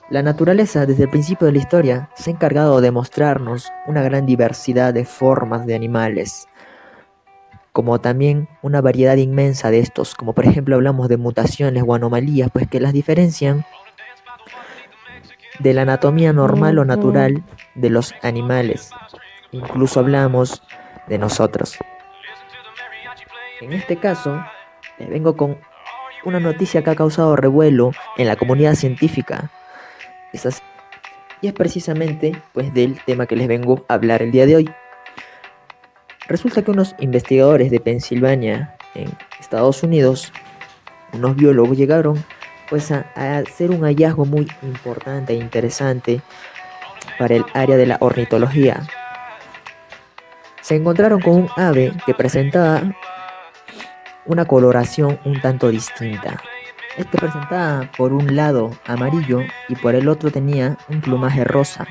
La naturaleza, desde el principio de la historia, se ha encargado de mostrarnos una gran diversidad de formas de animales, como también una variedad inmensa de estos, como por ejemplo hablamos de mutaciones o anomalías, pues que las diferencian de la anatomía normal o natural de los animales. Incluso hablamos de nosotros. En este caso, les vengo con una noticia que ha causado revuelo en la comunidad científica. Y es precisamente pues del tema que les vengo a hablar el día de hoy. Resulta que unos investigadores de Pensilvania en Estados Unidos, unos biólogos llegaron pues a hacer un hallazgo muy importante e interesante para el área de la ornitología. Se encontraron con un ave que presentaba una coloración un tanto distinta. Este presentaba por un lado amarillo y por el otro tenía un plumaje rosa.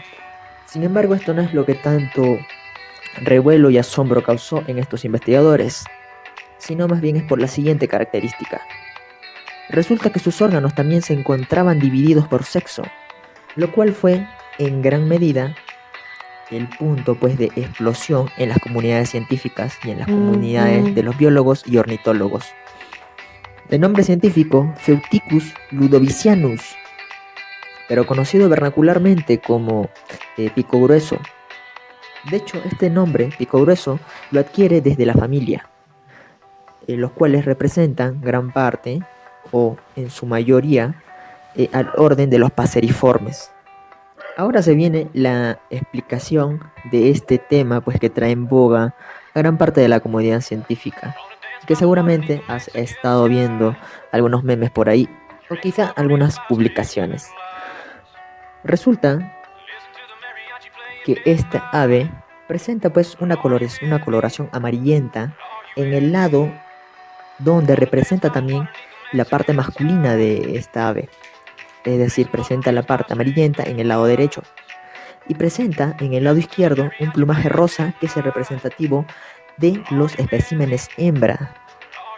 Sin embargo, esto no es lo que tanto revuelo y asombro causó en estos investigadores, sino más bien es por la siguiente característica. Resulta que sus órganos también se encontraban divididos por sexo, lo cual fue en gran medida el punto pues de explosión en las comunidades científicas y en las comunidades de los biólogos y ornitólogos. De nombre científico Pseuticus ludovicianus, pero conocido vernacularmente como pico grueso. De hecho, este nombre, pico grueso, lo adquiere desde la familia, los cuales representan gran parte, o en su mayoría, al orden de los paseriformes. Ahora se viene la explicación de este tema, pues que trae en boga a gran parte de la comunidad científica, que seguramente has estado viendo algunos memes por ahí, o quizá algunas publicaciones. Resulta que esta ave presenta pues una coloración amarillenta en el lado donde representa también la parte masculina de esta ave. Es decir, presenta la parte amarillenta en el lado derecho y presenta en el lado izquierdo un plumaje rosa que es el representativo de los especímenes hembra.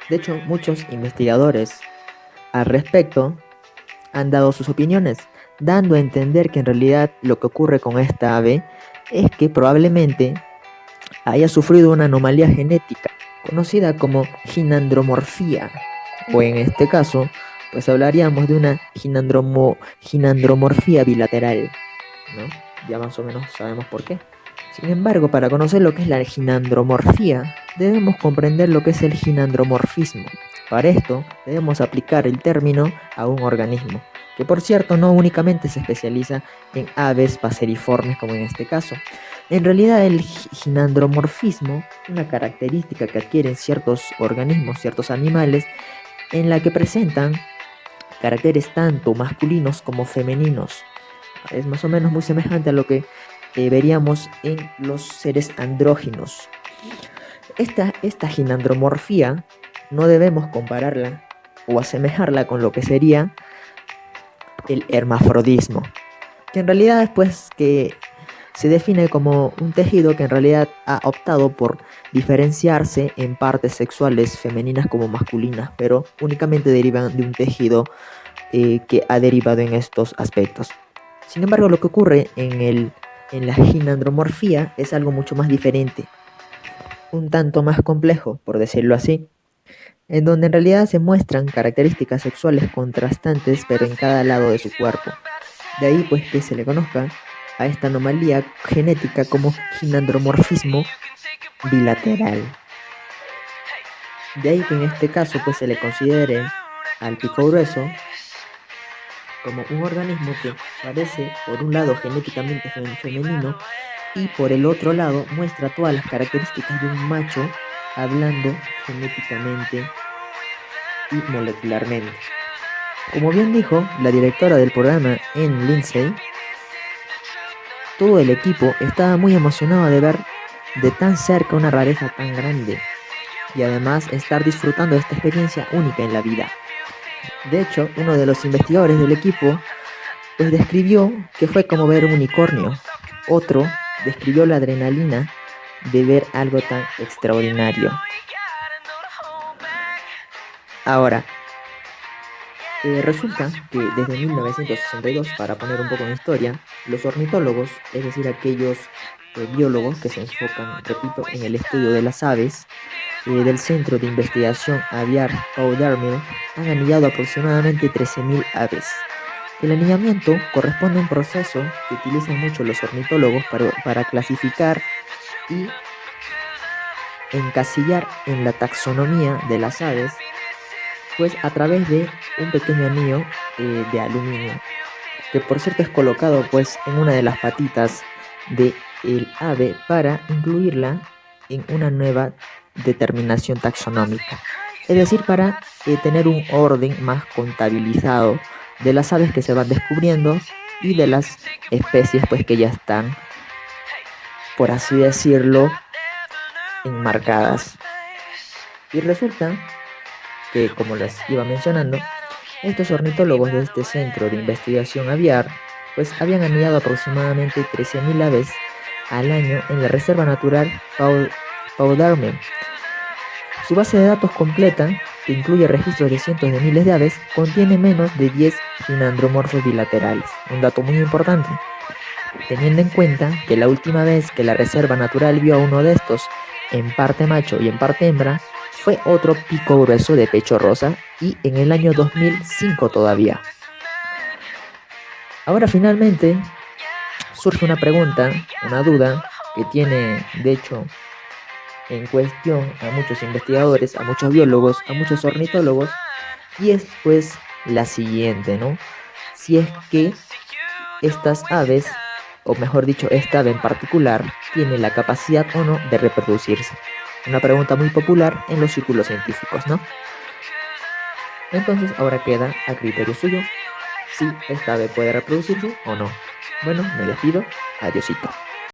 De hecho, muchos investigadores al respecto han dado sus opiniones, dando a entender que en realidad lo que ocurre con esta ave es que probablemente haya sufrido una anomalía genética conocida como ginandromorfía, o en este caso, pues hablaríamos de una ginandromorfía bilateral, ¿no? Ya más o menos sabemos por qué. Sin embargo, para conocer lo que es la ginandromorfía, debemos comprender lo que es el ginandromorfismo. Para esto, debemos aplicar el término a un organismo, que por cierto no únicamente se especializa en aves paseriformes como en este caso. En realidad el ginandromorfismo es una característica que adquieren ciertos organismos, ciertos animales, en la que presentan caracteres tanto masculinos como femeninos. Es más o menos muy semejante a lo que veríamos en los seres andróginos. Esta ginandromorfía no debemos compararla o asemejarla con lo que sería el hermafrodismo, que en realidad es pues que se define como un tejido que en realidad ha optado por diferenciarse en partes sexuales femeninas como masculinas, pero únicamente derivan de un tejido que ha derivado en estos aspectos. Sin embargo, lo que ocurre en la ginandromorfía es algo mucho más diferente, un tanto más complejo, por decirlo así, en donde en realidad se muestran características sexuales contrastantes, pero en cada lado de su cuerpo. De ahí pues que se le conozca a esta anomalía genética como ginandromorfismo bilateral. De ahí que en este caso pues se le considere al pico grueso como un organismo que parece por un lado genéticamente femenino y por el otro lado muestra todas las características de un macho hablando genéticamente y molecularmente. Como bien dijo la directora del programa, Anne Lindsay, todo el equipo estaba muy emocionado de ver de tan cerca una rareza tan grande y además estar disfrutando de esta experiencia única en la vida. De hecho, uno de los investigadores del equipo pues describió que fue como ver un unicornio. Otro describió la adrenalina de ver algo tan extraordinario. Ahora, Resulta que desde 1962, para poner un poco en historia, los ornitólogos, es decir, aquellos biólogos que se enfocan, repito, en el estudio de las aves, del Centro de Investigación Aviar Paul Darmill, han anillado aproximadamente 13.000 aves. El anillamiento corresponde a un proceso que utilizan mucho los ornitólogos para clasificar y encasillar en la taxonomía de las aves, pues a través de un pequeño anillo de aluminio, que por cierto es colocado pues en una de las patitas del ave para incluirla en una nueva determinación taxonómica, es decir, para tener un orden más contabilizado de las aves que se van descubriendo y de las especies pues que ya están, por así decirlo, enmarcadas. Y resulta que, como les iba mencionando, estos ornitólogos de este centro de investigación aviar pues habían anillado aproximadamente 13.000 aves al año en la Reserva Natural Paul Darwin. Su base de datos completa, que incluye registros de cientos de miles de aves, contiene menos de 10 ginandromorfos bilaterales, un dato muy importante, teniendo en cuenta que la última vez que la Reserva Natural vio a uno de estos, en parte macho y en parte hembra, fue otro pico grueso de pecho rosa y en el año 2005 todavía. Ahora finalmente surge una pregunta, una duda que tiene de hecho en cuestión a muchos investigadores, a muchos biólogos, a muchos ornitólogos, y es pues la siguiente, ¿no? Si es que estas aves, o mejor dicho, esta ave en particular, tiene la capacidad o no de reproducirse. Una pregunta muy popular en los círculos científicos, ¿no? Entonces ahora queda a criterio suyo si esta ave puede reproducirse o no. Bueno, me despido. Adiósito.